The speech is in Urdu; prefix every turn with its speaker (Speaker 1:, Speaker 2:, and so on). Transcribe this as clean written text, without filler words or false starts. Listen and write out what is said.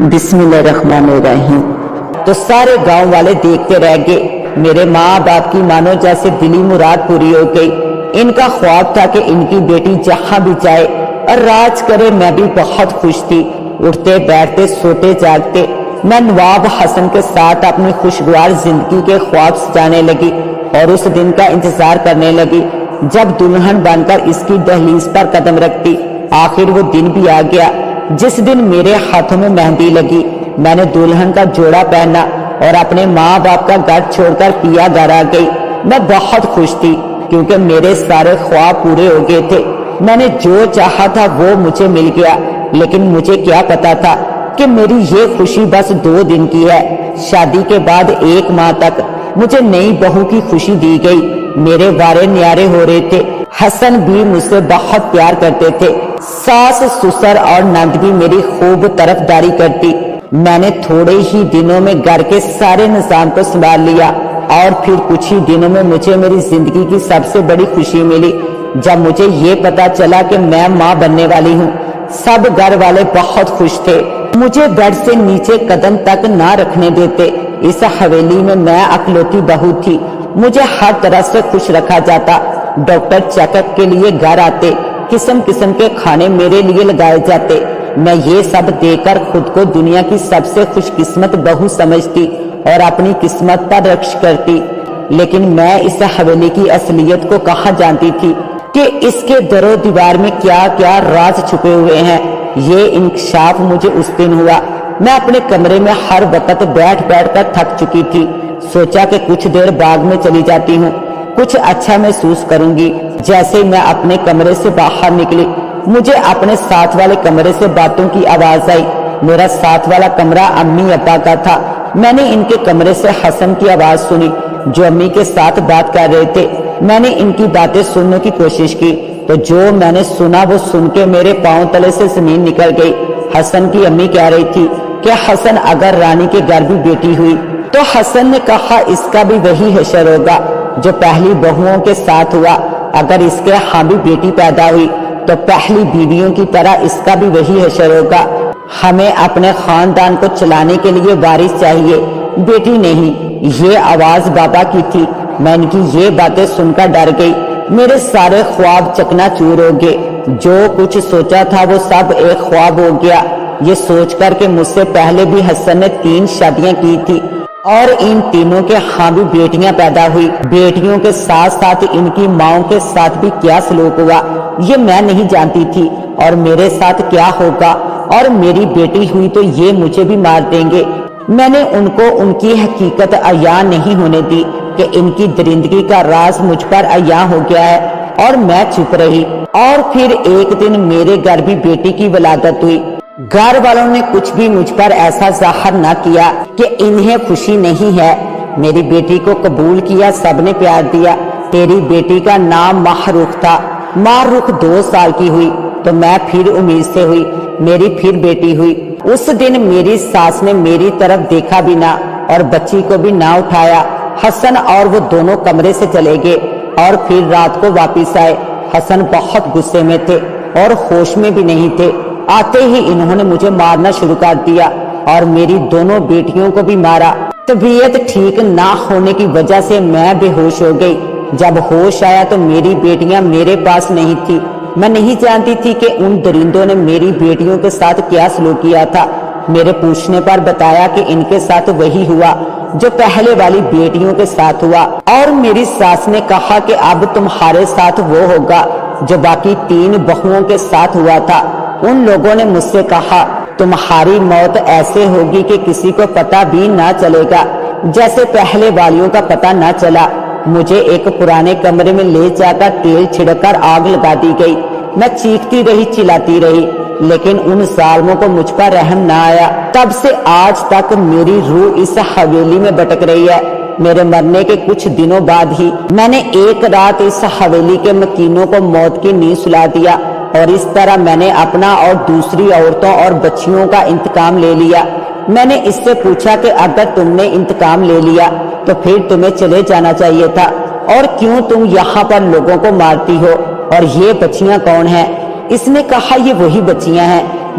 Speaker 1: بسم اللہ الرحمن الرحیم۔ تو سارے گاؤں والے دیکھتے رہ گئے۔ میرے ماں باپ کی مانو جیسے دلی مراد پوری ہو گئی۔ ان کا خواب تھا کہ ان کی بیٹی جہاں بھی جائے اور راج کرے۔ میں بھی بہت خوش تھی، اٹھتے بیٹھتے سوتے جاگتے میں نواب حسن کے ساتھ اپنی خوشگوار زندگی کے خواب سجانے لگی اور اس دن کا انتظار کرنے لگی جب دلہن بن کر اس کی دہلیز پر قدم رکھتی۔ آخر وہ دن بھی آ گیا جس دن میرے ہاتھوں میں مہندی لگی۔ میں نے دلہن کا جوڑا پہنا اور اپنے ماں باپ کا گھر چھوڑ کر پیا گھر آ گئی۔ میں بہت خوش تھی کیونکہ میرے سارے خواب پورے ہو گئے تھے۔ میں نے جو چاہا تھا وہ مجھے مل گیا، لیکن مجھے کیا پتا تھا کہ میری یہ خوشی بس 2 دن کی ہے۔ شادی کے بعد 1 ماہ تک مجھے نئی بہو کی خوشی دی گئی۔ میرے وارے نیارے ہو رہے تھے۔ حسن بھی مجھ سے بہت پیار کرتے تھے۔ ساس سسر اور نند بھی میری خوب طرفداری کرتی۔ میں نے تھوڑے ہی دنوں میں گھر کے سارے نظام کو سنبھال لیا اور پھر کچھ ہی دنوں میں مجھے میری زندگی کی سب سے بڑی خوشی ملی جب مجھے یہ پتا چلا کہ میں ماں بننے والی ہوں۔ سب گھر والے بہت خوش تھے۔ مجھے بیڈ سے نیچے قدم تک نہ رکھنے دیتے۔ اس حویلی میں اکلوتی بہو تھی۔ مجھے ہر طرح سے خوش رکھا جاتا۔ ڈاکٹر چیک اپ کے لیے گھر آتے، قسم قسم کے کھانے میرے لیے لگائے جاتے۔ میں یہ سب دیکھ کر خود کو دنیا کی سب سے خوش قسمت بہو سمجھتی اور اپنی قسمت پر رقص کرتی۔ لیکن میں اس حویلی کی اصلیت کو کہاں جانتی تھی کہ اس کے در و دیوار میں کیا کیا راز چھپے ہوئے ہیں۔ یہ انکشاف مجھے اس دن ہوا۔ میں اپنے کمرے میں ہر وقت بیٹھ بیٹھ کر تھک چکی تھی۔ سوچا کہ کچھ دیر باغ میں چلی جاتی ہوں، کچھ اچھا محسوس کروں گی۔ جیسے میں اپنے کمرے سے باہر نکلی، مجھے اپنے ساتھ والے کمرے سے باتوں کی آواز آئی۔ میرا ساتھ والا کمرہ امی ابا کا تھا۔ میں نے ان کے کمرے سے حسن کی آواز سنی جو امی کے ساتھ بات کر رہے تھے۔ میں نے ان کی باتیں سننے کی کوشش کی تو جو میں نے سنا وہ سن کے میرے پاؤں تلے سے زمین نکل گئی۔ حسن کی امی کہہ رہی تھی کہ حسن اگر رانی کے گھر بھی بیٹی ہوئی تو حسن نے کہا اس کا بھی وہی حشر ہوگا جو پہلی بہوؤں کے ساتھ ہوا۔ اگر اس کے ہاں بھی بیٹی پیدا ہوئی تو پہلی بیویوں کی طرح اس کا بھی وہی حشر ہوگا۔ ہمیں اپنے خاندان کو چلانے کے لیے وارث چاہیے، بیٹی نہیں۔ یہ آواز بابا کی تھی۔ میں ان کی یہ باتیں سن کر ڈر گئی۔ میرے سارے خواب چکنا چور ہو گئے۔ جو کچھ سوچا تھا وہ سب ایک خواب ہو گیا۔ یہ سوچ کر کہ مجھ سے پہلے بھی حسن نے 3 شادیاں کی تھی اور ان تینوں کے ہاں بھی بیٹیاں پیدا ہوئی۔ بیٹیوں کے ساتھ ساتھ ان کی ماؤں کے ساتھ بھی کیا سلوک ہوا یہ میں نہیں جانتی تھی، اور میرے ساتھ کیا ہوگا، اور میری بیٹی ہوئی تو یہ مجھے بھی مار دیں گے۔ میں نے ان کو ان کی حقیقت عیاں نہیں ہونے دی کہ ان کی درندگی کا راز مجھ پر عیاں ہو گیا ہے، اور میں چپ رہی۔ اور پھر ایک دن میرے گھر بھی بیٹی کی ولادت ہوئی۔ گھر والوں نے کچھ بھی مجھ پر ایسا ظاہر نہ کیا کہ انہیں خوشی نہیں ہے۔ میری بیٹی کو قبول کیا، سب نے پیار دیا۔ تیری بیٹی کا نام ماہرخ تھا۔ ماہرخ 2 سال کی ہوئی تو میں پھر امید سے ہوئی، میری پھر بیٹی ہوئی۔ اس دن میری ساس نے میری طرف دیکھا بھی نہ اور بچی کو بھی نہ اٹھایا۔ حسن اور وہ دونوں کمرے سے چلے گئے اور پھر رات کو واپس آئے۔ حسن بہت غصے میں تھے اور ہوش میں بھی نہیں تھے۔ آتے ہی انہوں نے مجھے مارنا شروع کر دیا اور میری دونوں بیٹیوں کو بھی مارا۔ طبیعت ٹھیک نہ ہونے کی وجہ سے میں بے ہوش ہو گئی۔ جب ہوش آیا تو میری بیٹیاں میرے پاس نہیں تھی۔ میں نہیں جانتی تھی کہ ان درندوں نے میری بیٹیوں کے ساتھ کیا سلوک کیا تھا۔ میرے پوچھنے پر بتایا کہ ان کے ساتھ وہی ہوا جو پہلے والی بیٹیوں کے ساتھ ہوا، اور میری ساس نے کہا کہ اب تمہارے ساتھ وہ ہوگا جو باقی 3 بہوؤں کے ساتھ ہوا تھا۔ ان لوگوں نے مجھ سے کہا تمہاری موت ایسے ہوگی کہ کسی کو پتہ بھی نہ چلے گا، جیسے پہلے والیوں کا پتہ نہ چلا۔ مجھے ایک پرانے کمرے میں لے جا کر تیل چھڑک کر آگ لگا دی گئی۔ میں چیختی رہی، چلاتی رہی، لیکن ان ظالموں کو مجھ پر رحم نہ آیا۔ تب سے آج تک میری روح اس حویلی میں بھٹک رہی ہے۔ میرے مرنے کے کچھ دنوں بعد ہی میں نے ایک رات اس حویلی کے مکینوں کو موت کی نیند سلا دیا، اور اس طرح میں نے اپنا اور دوسری عورتوں اور بچیوں کا انتقام لے لیا۔ میں نے اس سے پوچھا کہ اگر تم نے انتقام لے لیا تو پھر تمہیں چلے جانا چاہیے تھا، اور کیوں تم یہاں پر لوگوں کو مارتی ہو، اور یہ بچیاں کون ہیں؟ اس نے کہا یہ وہی بچیاں ہیں